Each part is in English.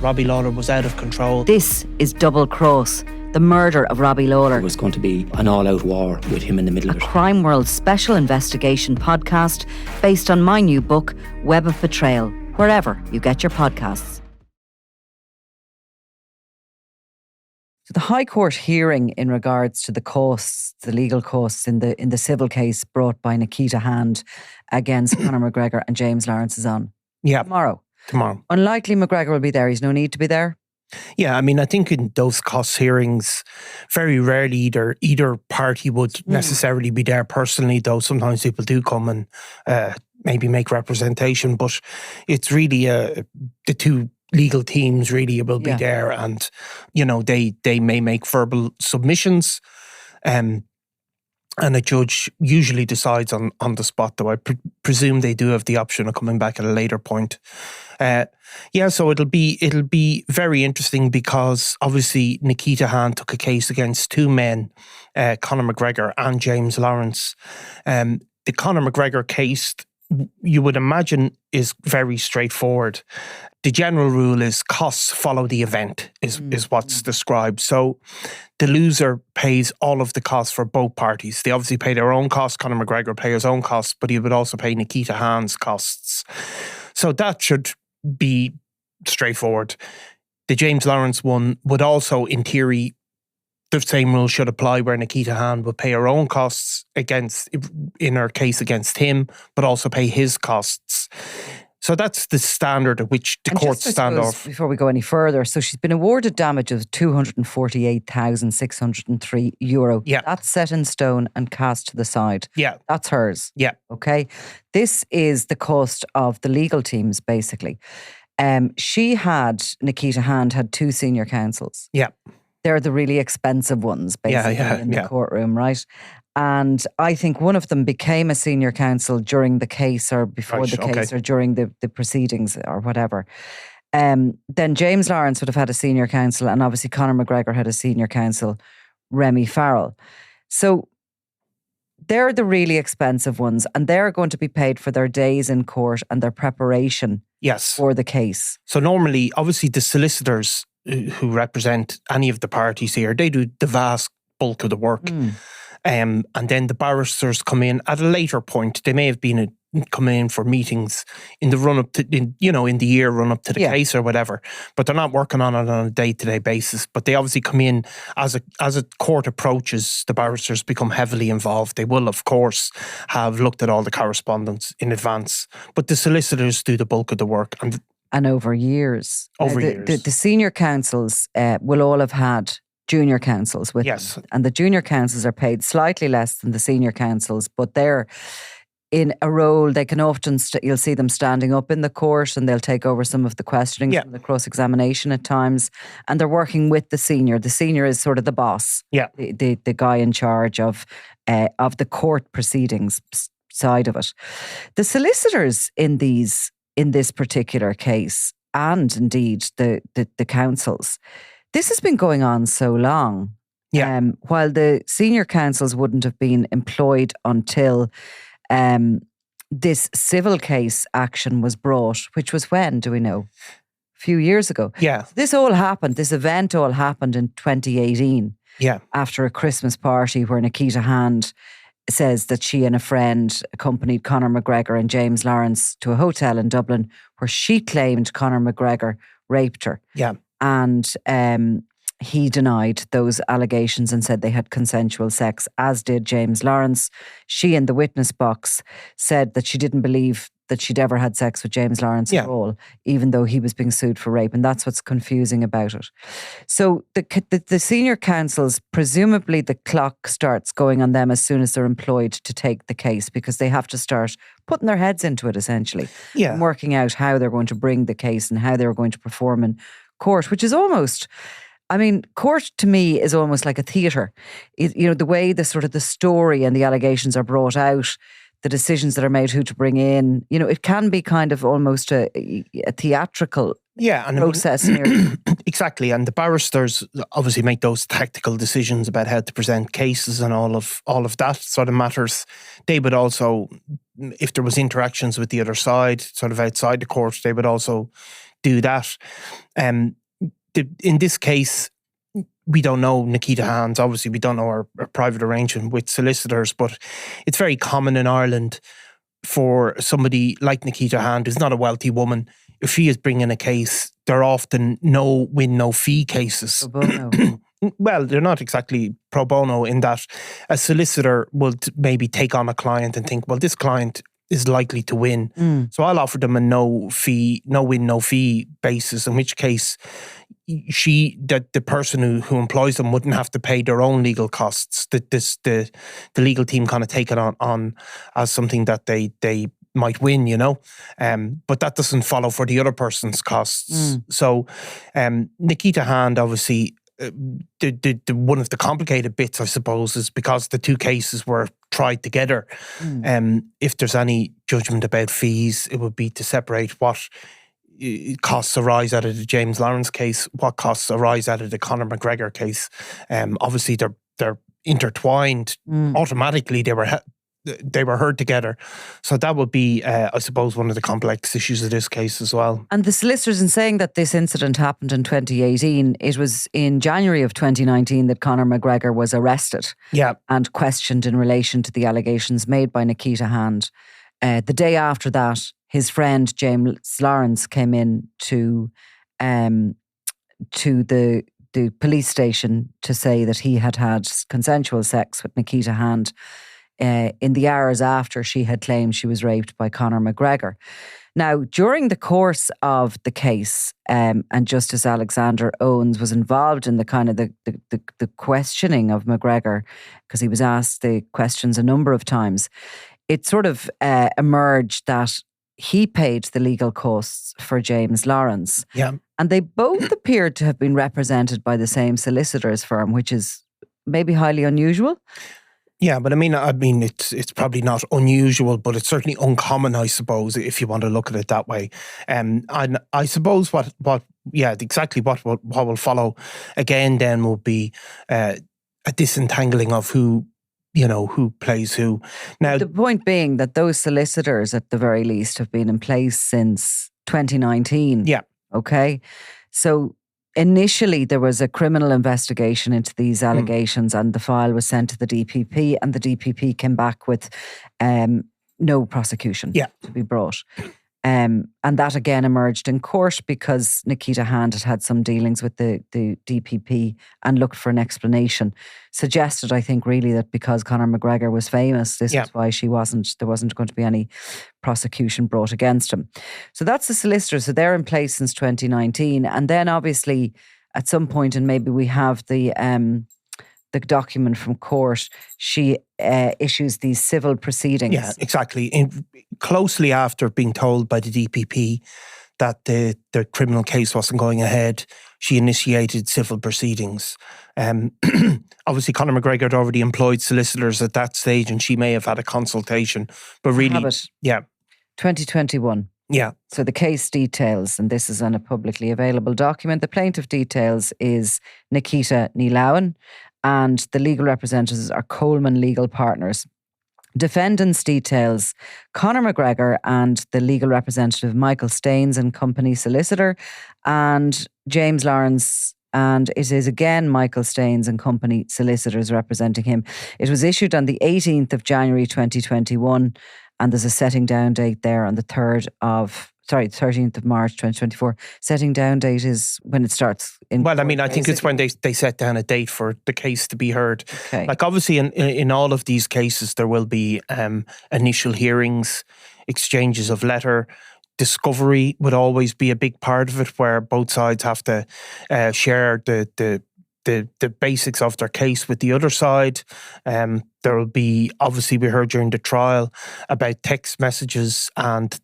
Robbie Lawler was out of control. This is Double Cross, the murder of Robbie Lawler. It was going to be an all-out war with him in the middle of it. Crime World special investigation podcast based on my new book, Web of Betrayal, wherever you get your podcasts. So the High Court hearing in regards to the costs, the legal costs in the civil case brought by Nikita Hand against Conor McGregor and James Lawrence is on. Yeah. Tomorrow. Unlikely McGregor will be there. He's no need to be there. Yeah, I mean, I think in those cost hearings, very rarely either party would necessarily be there personally, though sometimes people do come and maybe make representation, but it's really the two legal teams really will be there, and they may make verbal submissions, and a judge usually decides on the spot, though I presume they do have the option of coming back at a later point. So it'll be very interesting, because obviously Nikita Hand took a case against two men, Conor McGregor and James Lawrence. The Conor McGregor case, you would imagine, is very straightforward. The general rule is costs follow the event, is what's described. So the loser pays all of the costs for both parties. They obviously pay their own costs. Conor McGregor pay his own costs, but he would also pay Nikita Hand's costs. So that should be straightforward. The James Lawrence one would also, in theory, the same rule should apply, where Nikita Hand would pay her own costs in her case against him, but also pay his costs. So that's the standard at which the courts stand off. Before we go any further, so she's been awarded damages of €248,603. Yeah. That's set in stone and cast to the side. Yeah. That's hers. Yeah. Okay. This is the cost of the legal teams, basically. Nikita Hand had two senior counsels. Yeah. They're the really expensive ones, basically, in the courtroom, right? And I think one of them became a senior counsel during the case, or before the case, or during the proceedings, or whatever. Then James Lawrence would have had a senior counsel, and obviously Conor McGregor had a senior counsel, Remy Farrell. So they're the really expensive ones, and they're going to be paid for their days in court and their preparation for the case. So normally, obviously, the solicitors who represent any of the parties here, they do the vast bulk of the work. And then the barristers come in at a later point. They may have been come in for meetings in the run up to, in the year run up to the case or whatever, but they're not working on it on a day-to-day basis. But they obviously come in as a court approaches. The barristers become heavily involved. They will, of course, have looked at all the correspondence in advance, but the solicitors do the bulk of the work. And over years. The senior counsels will all have had junior counsels with them. And the junior counsels are paid slightly less than the senior counsels, but they're in a role, they can often, you'll see them standing up in the court, and they'll take over some of the questioning from the cross-examination at times, and they're working with the senior. The senior is sort of the boss, the guy in charge of the court proceedings side of it. The solicitors in this particular case, and indeed the counsels, this has been going on so long. While the senior counsels wouldn't have been employed until this civil case action was brought, which was when, do we know? A few years ago. This event all happened in 2018. After a Christmas party where Nikita Hand says that she and a friend accompanied Conor McGregor and James Lawrence to a hotel in Dublin, where she claimed Conor McGregor raped her. And he denied those allegations and said they had consensual sex, as did James Lawrence. She, in the witness box, said that she didn't believe that she'd ever had sex with James Lawrence at all, even though he was being sued for rape. And that's what's confusing about it. So the senior counsels, presumably the clock starts going on them as soon as they're employed to take the case, because they have to start putting their heads into it, essentially, and working out how they're going to bring the case and how they're going to perform in court, which is almost... court to me is almost like a theatre. The way the story and the allegations are brought out, the decisions that are made, who to bring in, it can be kind of almost a theatrical process here. Exactly. And the barristers obviously make those tactical decisions about how to present cases and all of that sort of matters. They would also, if there was interactions with the other side, sort of outside the court, they would also do that. In this case, we don't know Nikita Hand's. Obviously, we don't know her private arrangement with solicitors, but it's very common in Ireland for somebody like Nikita Hand, who's not a wealthy woman, if she is bringing a case, they're often no win, no fee cases. Pro bono. Well, they're not exactly pro bono in that a solicitor will maybe take on a client and think, well, this client is likely to win. So I'll offer them a no win, no fee basis, in which case the person who employs them wouldn't have to pay their own legal costs. The legal team kind of take it on as something that they might win, but that doesn't follow for the other person's costs. So Nikita Hand, obviously, the one of the complicated bits, I suppose, is because the two cases were tried together. If there's any judgment about fees, it would be to separate what costs arise out of the James Lawrence case, what costs arise out of the Conor McGregor case. Obviously, they're intertwined. Automatically, they were heard together. So that would be, I suppose, one of the complex issues of this case as well. And the solicitors, in saying that this incident happened in 2018, it was in January of 2019 that Conor McGregor was arrested and questioned in relation to the allegations made by Nikita Hand. The day after that, his friend James Lawrence came in to the police station to say that he had consensual sex with Nikita Hand in the hours after she had claimed she was raped by Conor McGregor. Now, during the course of the case, and Justice Alexander Owen was involved in the kind of the questioning of McGregor, because he was asked the questions a number of times, it sort of emerged that he paid the legal costs for James Lawrence. Yeah. And they both appeared to have been represented by the same solicitor's firm, which is maybe highly unusual. Yeah, but I mean, it's probably not unusual, but it's certainly uncommon, I suppose, if you want to look at it that way. And I suppose what will follow again then will be a disentangling of who plays who. Now, the point being that those solicitors, at the very least, have been in place since 2019. Yeah. Okay. So initially, there was a criminal investigation into these allegations, and the file was sent to the DPP, and the DPP came back with no prosecution to be brought. And that again emerged in court because Nikita Hand had some dealings with the DPP and looked for an explanation. Suggested, I think, really that because Conor McGregor was famous, this is why there wasn't going to be any prosecution brought against him. So that's the solicitor. So they're in place since 2019. And then obviously at some point, and maybe we have the document from court, she issues these civil proceedings. Yeah, exactly. Closely after being told by the DPP that the criminal case wasn't going ahead, she initiated civil proceedings. Obviously, Conor McGregor had already employed solicitors at that stage, and she may have had a consultation. But really, 2021. Yeah. So the case details, and this is on a publicly available document, the plaintiff details is Nikita Nilauen, and the legal representatives are Coleman Legal Partners. Defendants details Conor McGregor and the legal representative Michael Staines and Company Solicitor, and James Lawrence, and it is again Michael Staines and Company Solicitors representing him. It was issued on the 18th of January 2021, and there's a setting down date there on the 13th of March 2024. Setting down date is when it starts. I think it's when they set down a date for the case to be heard. Okay. Like obviously in all of these cases, there will be initial hearings, exchanges of letter. Discovery would always be a big part of it, where both sides have to share the basics of their case with the other side. There will be, obviously we heard during the trial about text messages and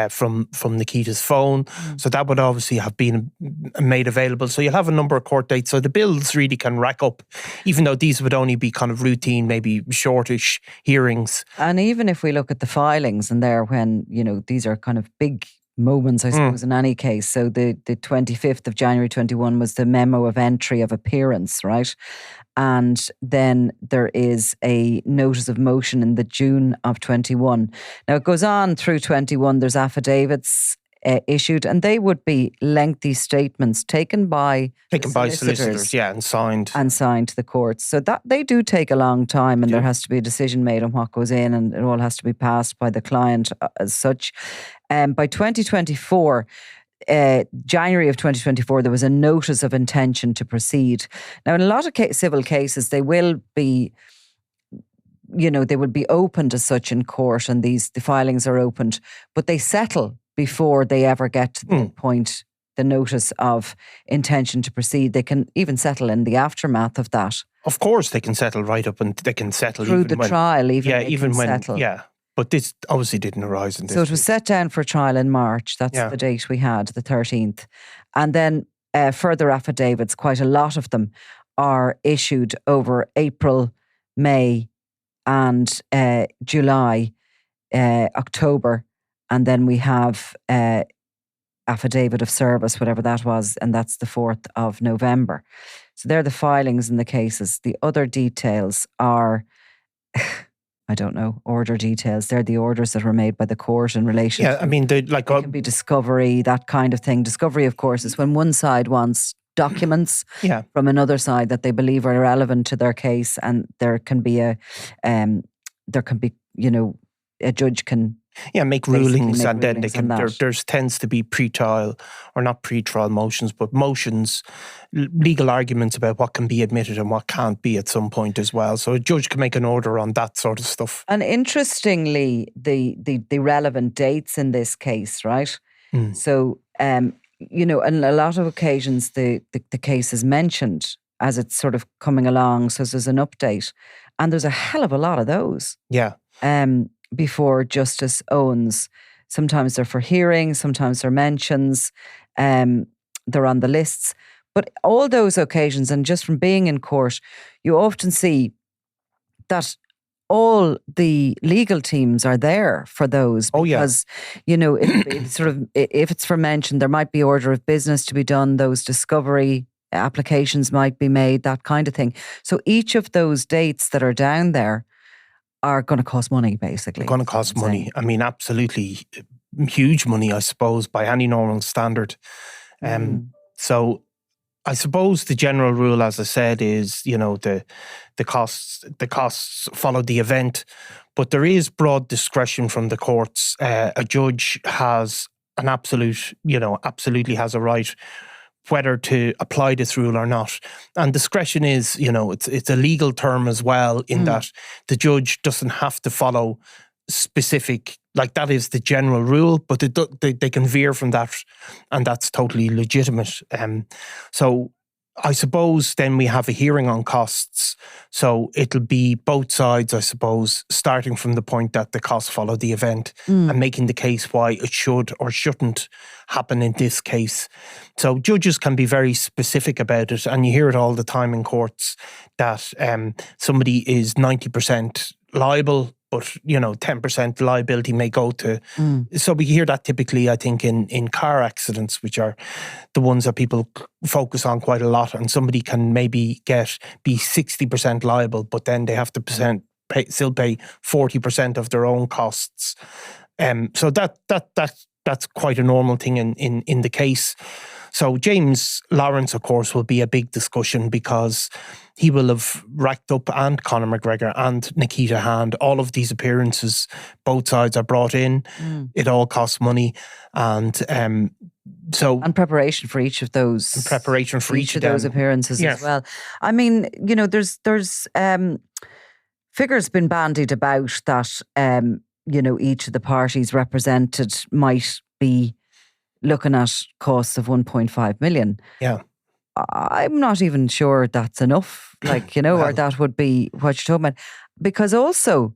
from Nikita's phone. So that would obviously have been made available. So you'll have a number of court dates. So the bills really can rack up, even though these would only be kind of routine, maybe shortish hearings. And even if we look at the filings and there when, these are kind of big moments, I suppose, in any case. So the 25th of January 21 was the memo of entry of appearance, right? And then there is a notice of motion in the June of 21. Now it goes on through 21. There's affidavits issued, and they would be lengthy statements taken by solicitors, and signed to the courts. So that they do take a long time, and there has to be a decision made on what goes in, and it all has to be passed by the client as such. By 2024. January of 2024, there was a notice of intention to proceed. Now, in a lot of civil cases, they will be, they will be opened as such in court, and the filings are opened, but they settle before they ever get to the point, the notice of intention to proceed. They can even settle in the aftermath of that. Of course, they can settle right up, and they can settle through the trial. Even when settle. But this obviously didn't arise in this. So it was set down for trial in March. That's the date we had, the 13th. And then further affidavits, quite a lot of them, are issued over April, May and July, October. And then we have affidavit of service, whatever that was, and that's the 4th of November. So they're the filings in the cases. The other details are... I don't know, order details. They're the orders that were made by the court in relation to... it can be discovery, that kind of thing. Discovery, of course, is when one side wants documents from another side that they believe are relevant to their case, and there can be a judge can... make rulings, and then they can. There tends to be pre-trial, or not pre-trial motions, but motions, legal arguments about what can be admitted and what can't be at some point as well. So a judge can make an order on that sort of stuff. And interestingly, the relevant dates in this case, right? So, on a lot of occasions, the case is mentioned as it's sort of coming along. So there's an update, and there's a hell of a lot of those. Yeah. Before Justice Owens. Sometimes they're for hearing, sometimes they're mentions, they're on the lists. But all those occasions, and just from being in court, you often see that all the legal teams are there for those. Because, it's sort of, if it's for mention, there might be order of business to be done, those discovery applications might be made, that kind of thing. So each of those dates that are down there are going to cost money, basically. Going to cost money. Absolutely huge money, I suppose, by any normal standard. So I suppose the general rule, as I said, is, the costs follow the event, but there is broad discretion from the courts. A judge has an absolutely has a right whether to apply this rule or not. And discretion is, it's a legal term as well, in that the judge doesn't have to follow specific, that is the general rule, but they can veer from that, and that's totally legitimate. So I suppose then we have a hearing on costs. So it'll be both sides, I suppose, starting from the point that the costs follow the event and making the case why it should or shouldn't happen in this case. So judges can be very specific about it, and you hear it all the time in courts that somebody is 90% liable, but 10% liability may go to. So we hear that typically, I think, in car accidents, which are the ones that people focus on quite a lot. And somebody can maybe be 60% liable, but then they have to still pay 40% of their own costs. So that's quite a normal thing in the case. So James Lawrence, of course, will be a big discussion, because he will have racked up, and Conor McGregor and Nikita Hand, all of these appearances, both sides are brought in. It all costs money. And and preparation for each of those. And preparation for each of those appearances as well. There's figures been bandied about that, each of the parties represented might be looking at costs of 1.5 million. Yeah. I'm not even sure that's enough, or that would be what you're talking about. Because also,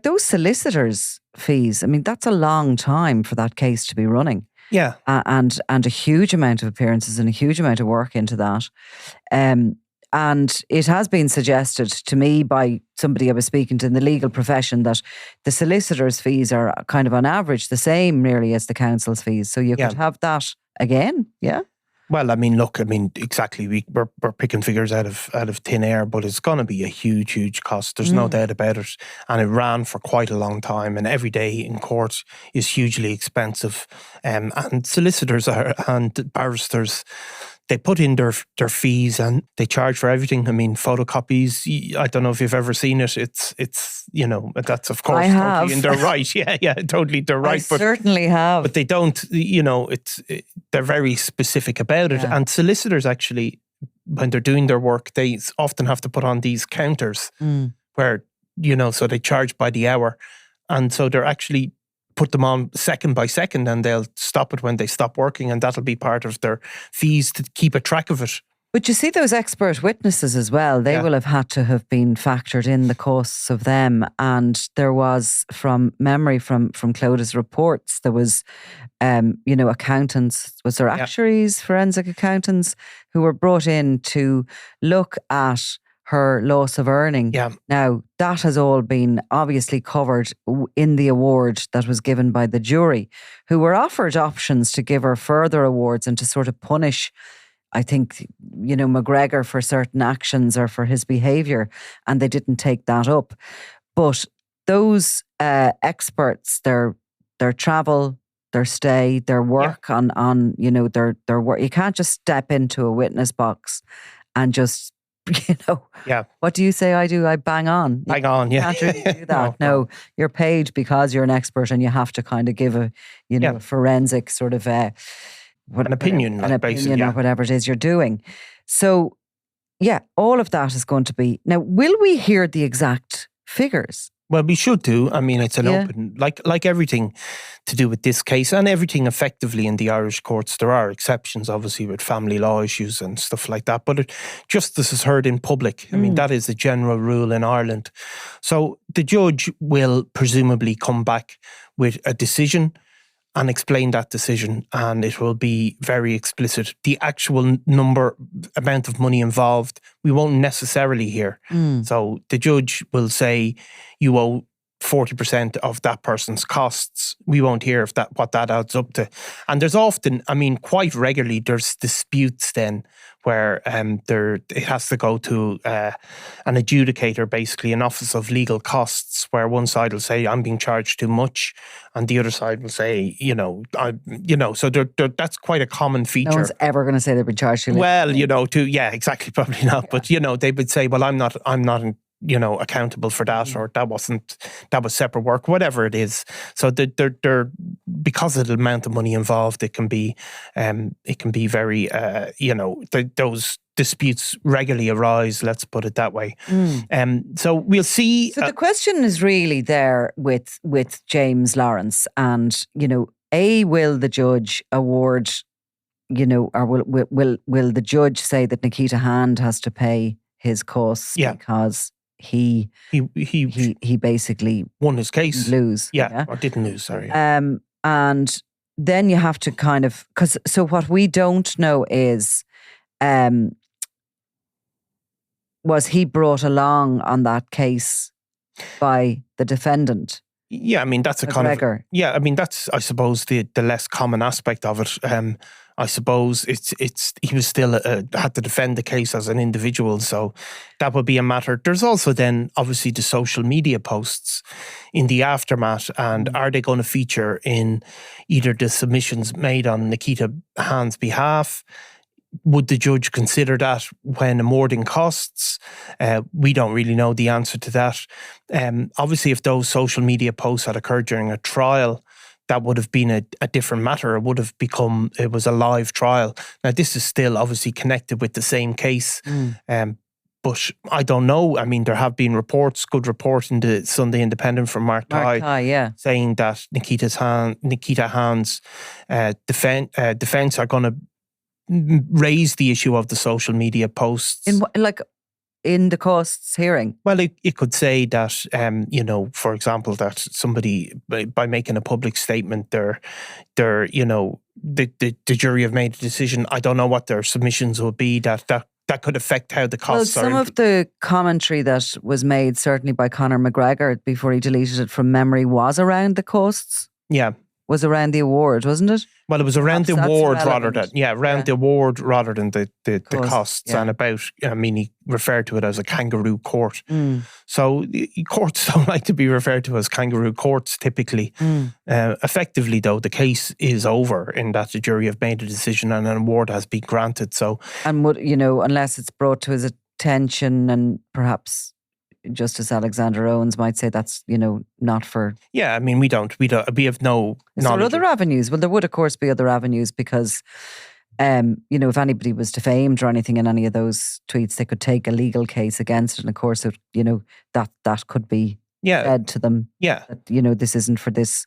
those solicitors' fees, that's a long time for that case to be running. Yeah. And a huge amount of appearances and a huge amount of work into that. And it has been suggested to me by somebody I was speaking to in the legal profession that the solicitors' fees are kind of on average the same nearly as the council's fees. So you could have that again, yeah? Well, exactly. We're picking figures out of thin air, but it's going to be a huge, huge cost. There's no doubt about it. And it ran for quite a long time. And every day in court is hugely expensive. And solicitors and barristers, they put in their fees and they charge for everything. Photocopies, I don't know if you've ever seen it. It's that's of course totally in their right. Yeah, totally their right. I certainly have. But they don't, they're very specific about it. And solicitors actually, when they're doing their work, they often have to put on these counters where, so they charge by the hour. And so they're actually put them on second by second, and they'll stop it when they stop working, and that'll be part of their fees to keep a track of it. But you see those expert witnesses as well, they will have had to have been factored in the costs of them. And there was, from memory, from Clodagh's reports, there was, accountants, was there actuaries, forensic accountants, who were brought in to look at her loss of earning. Yeah. Now, that has all been obviously covered in the award that was given by the jury, who were offered options to give her further awards and to sort of punish, I think, McGregor for certain actions or for his behaviour, and they didn't take that up. But those experts, their travel, their stay, their work on their work, you can't just step into a witness box and just, what do you say I do? I bang on. Bang on, yeah. You can't really do that. No, you're paid because you're an expert, and you have to kind of give a forensic sort of an opinion, or whatever it is you're doing. So, all of that is going to be. Now, will we hear the exact figures? Well, we should do. It's an open, like everything to do with this case and everything effectively in the Irish courts. There are exceptions, obviously, with family law issues and stuff like that. But justice is heard in public. That is the general rule in Ireland. So the judge will presumably come back with a decision and explain that decision, and it will be very explicit. The actual amount of money involved, we won't necessarily hear. So the judge will say, you owe 40% of that person's costs. We won't hear what that adds up to. And there's often, quite regularly, there's disputes then where it has to go to an adjudicator, basically an office of legal costs, where one side will say, I'm being charged too much, and the other side will say, so that's quite a common feature. No one's ever going to say they've been charged too much. Well, exactly, probably not. Yeah. But, they would say, well, I'm not accountable for that, or that was separate work, whatever it is. So they're because of the amount of money involved, it can be very those disputes regularly arise. Let's put it that way. So we'll see. So the question is really there with James Lawrence, and will the judge award, or will the judge say that Nikita Hand has to pay his costs because he basically won his case, or didn't lose, sorry. And then you have to kind of, so what we don't know is, was he brought along on that case by the defendant? Yeah, that's a McGregor. kind of, that's, I suppose, the less common aspect of it. I suppose he was still had to defend the case as an individual, so that would be a matter. There's also then obviously the social media posts in the aftermath, and are they going to feature in either the submissions made on Nikita Hand's behalf? Would the judge consider that when awarding costs? We don't really know the answer to that. Obviously, if those social media posts had occurred during a trial, that would have been a different matter. It was a live trial. Now, this is still obviously connected with the same case. But I don't know. There have been good report in the Sunday Independent from Mark Tighe, saying that Nikita Hand's defence are going to raise the issue of the social media posts. In the costs hearing? Well, it could say that, for example, that somebody, by making a public statement, the jury have made a decision. I don't know what their submissions will be, that could affect how the costs are. Some of the commentary that was made, certainly by Conor McGregor, before he deleted it from memory, was around the costs. Yeah. was around the award, wasn't it? Well, it was around the award rather than the award rather than the costs, and about. I mean, he referred to it as a kangaroo court. So courts don't like to be referred to as kangaroo courts typically. Effectively, though, the case is over in that the jury have made a decision and an award has been granted. So, and would unless it's brought to his attention, and perhaps Justice Alexander Owens might say that's, not for... Yeah, I mean, we have no Is there other avenues? Well, there would, of course, be other avenues because, if anybody was defamed or anything in any of those tweets, they could take a legal case against it. And of course, that could be said to them. Yeah. That, this isn't for this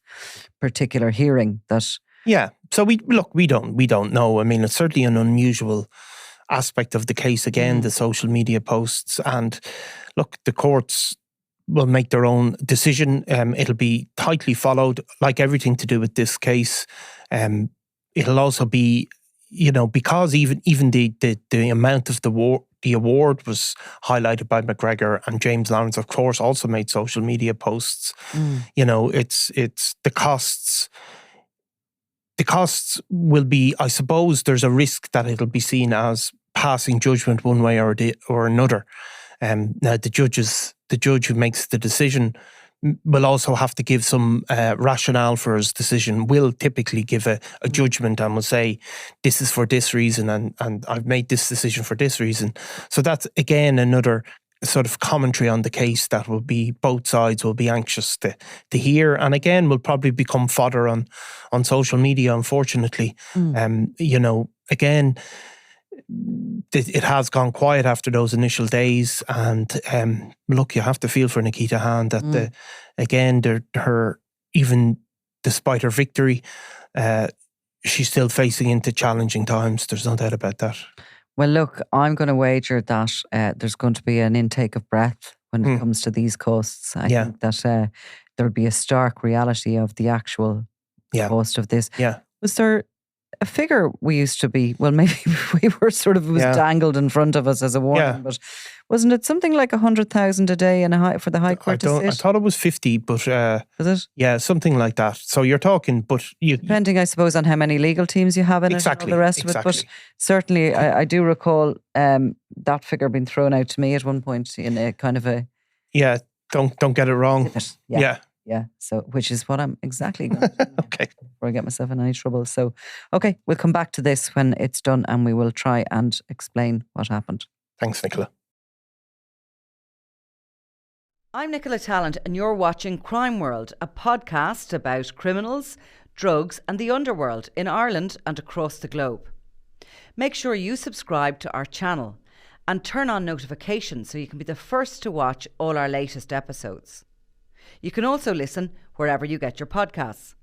particular hearing. Yeah. So we don't know. I mean, it's certainly an unusual aspect of the case, again, the social media posts. And look, the courts will make their own decision. It'll be tightly followed, like everything to do with this case. It'll also be, because even the amount of the award was highlighted by McGregor, and James Lawrence, of course, also made social media posts. It's the costs. The costs will be, I suppose, there's a risk that it'll be seen as passing judgment one way or another. Now, the judge who makes the decision will also have to give some rationale for his decision, will typically give a judgment and will say, this is for this reason and I've made this decision for this reason. So that's, again, another sort of commentary on the case that will be, both sides will be anxious to hear, and again will probably become fodder on social media, unfortunately. Again, it has gone quiet after those initial days, and look, you have to feel for Nikita Hand that her, even despite her victory, she's still facing into challenging times. There's no doubt about that. Well, look, I'm going to wager that there's going to be an intake of breath when it comes to these costs. I think that there'll be a stark reality of the actual cost of this. Yeah. Was there a figure we used to be, well, maybe we were sort of, it was dangled in front of us as a warning, but wasn't it something like 100,000 a day for the High Court to sit? I thought it was 50, but... Was it? Yeah, something like that. So you're talking, but... Depending, I suppose, on how many legal teams you have in it and all the rest of it. But certainly, I do recall that figure being thrown out to me at one point in a kind of a... Yeah, don't get it wrong. Yeah, so which is what I'm exactly going to do okay. before I get myself in any trouble. So, okay, we'll come back to this when it's done and we will try and explain what happened. Thanks, Nicola. I'm Nicola Tallant and you're watching Crime World, a podcast about criminals, drugs and the underworld in Ireland and across the globe. Make sure you subscribe to our channel and turn on notifications so you can be the first to watch all our latest episodes. You can also listen wherever you get your podcasts.